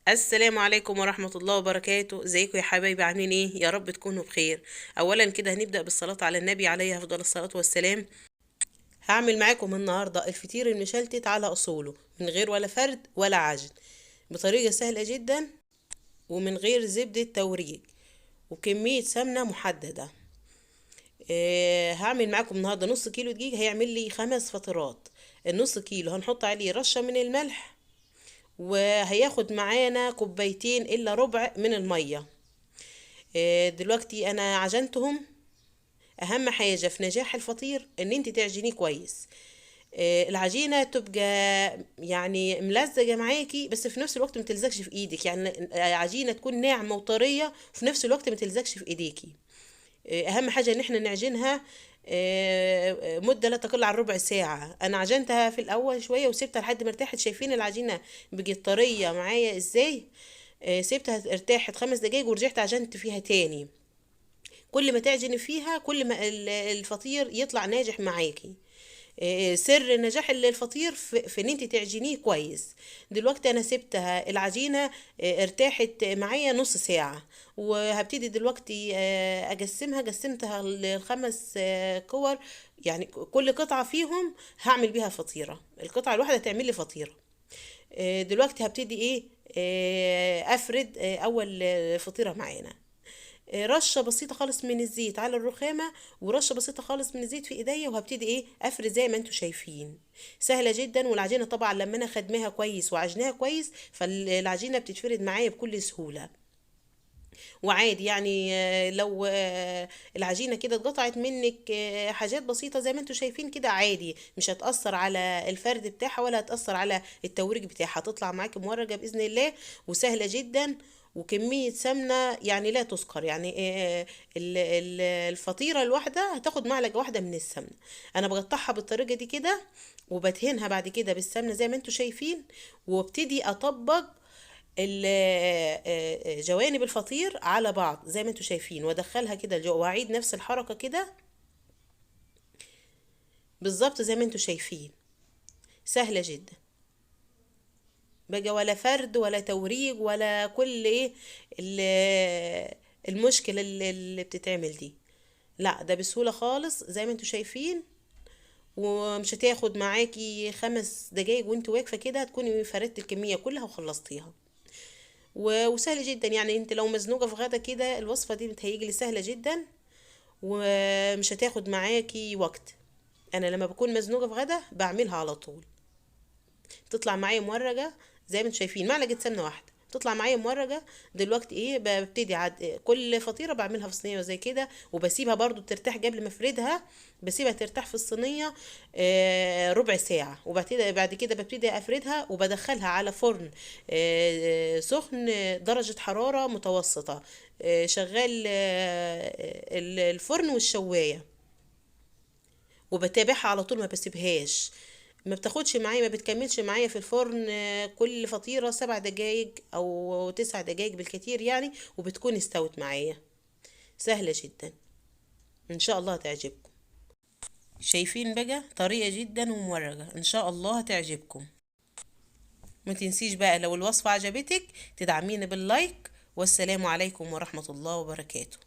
السلام عليكم ورحمة الله وبركاته. ازيكم يا حبايبي؟ عاملين ايه؟ يا رب تكونوا بخير. اولا كده هنبدأ بالصلاة على النبي عليه افضل الصلاة والسلام. هعمل معاكم النهاردة الفطير المشلتت على اصوله، من غير ولا فرد ولا عجن، بطريقة سهلة جدا، ومن غير زبدة توريج، وكمية سمنة محددة. هعمل معاكم النهاردة نص كيلو دقيق، هيعمل لي 5 فطيرات. النص كيلو هنحط عليه رشة من الملح، وهياخد معانا كوبايتين الا ربع من المية. دلوقتي انا عجنتهم. اهم حاجة في نجاح الفطير ان انت تعجنيه كويس. العجينة تبقى يعني ملزجة معاكي، بس في نفس الوقت ما تلزقش في ايدك، يعني عجينة تكون ناعمة وطرية وفي نفس الوقت ما تلزقش في ايديكي. اهم حاجة ان احنا نعجنها مدة لا تقل عن ربع ساعة. انا عجنتها في الاول شوية وسبتها لحد ما ارتاحت. شايفين العجينة بقت طرية معايا ازاي؟ سيبتها ارتاحت 5 دقايق ورجعت عجنت فيها تاني. كل ما تعجني فيها كل ما الفطير يطلع ناجح معاكي. سر نجاح الفطير في ان انت تعجنيه كويس. دلوقتي انا سبتها العجينة ارتاحت معايا نص ساعة، وهبتدي دلوقتي اقسمها. قسمتها ل5 كور، يعني كل قطعة فيهم هعمل بيها فطيرة. القطعة الواحدة تعمل لي فطيرة. دلوقتي هبتدي ايه؟ افرد اول فطيرة معانا. رشه بسيطه خالص من الزيت على الرخامه، ورشه بسيطه خالص من الزيت في ايديا، وهبتدي ايه؟ افرد زي ما انتم شايفين. سهله جدا. والعجينه طبعا لما انا خدمها كويس وعجنها كويس فالعجينه بتتفرد معايا بكل سهوله. وعادي يعني لو العجينه كده اتقطعت منك حاجات بسيطه زي ما انتم شايفين كده، عادي مش هتاثر على الفرد بتاعها ولا هتاثر على التوريج بتاعها. هتطلع معاكي مورجه باذن الله، وسهله جدا، وكميه سمنه يعني لا تذكر. يعني الفطيره الواحده هتاخد معلقه واحده من السمنه. انا بقطعها بالطريقه دي كده، وبدهنها بعد كده بالسمنه زي ما انتم شايفين، وابتدي اطبق جوانب الفطير على بعض زي ما انتوا شايفين، وادخلها كده لجوه واعيد نفس الحركة كده بالظبط زي ما انتوا شايفين. سهلة جدا بقى، ولا فرد ولا توريج ولا كل ايه المشكلة اللي بتتعمل دي. لا، ده بسهولة خالص زي ما انتوا شايفين. ومش هتاخد معاكي 5 دقايق وانت واقفة كده تكوني فردت الكمية كلها وخلصتيها. وسهل جدا. يعني انت لو مزنوقة في غدا كده الوصفة دي بتهيجي سهلة جدا، ومش هتاخد معاكي وقت. انا لما بكون مزنوقة في غدا بعملها على طول. تطلع معايا مورقة زي ما انتم شايفين، معلقة سمنة واحدة تطلع معايا مورقة. دلوقتي ايه؟ ببتدي كل فطيرة بعملها في صينية زي كده، وبسيبها برضو ترتاح قبل ما افردها. بسيبها ترتاح في الصينية ربع ساعة، بعد كده ببتدي افردها وبدخلها على فرن سخن، درجة حرارة متوسطة، شغال الفرن والشواية، وبتابعها على طول ما بسيبهاش. ما بتاخدش معايا، ما بتكملش معايا في الفرن كل فطيرة 7 دقايق او 9 دقايق بالكتير يعني، وبتكون استوت معايا. سهلة جدا، ان شاء الله هتعجبكم. شايفين بقى؟ طريقة جدا ومورقة، ان شاء الله هتعجبكم. ما تنسيش بقى لو الوصفة عجبتك تدعميني باللايك. والسلام عليكم ورحمة الله وبركاته.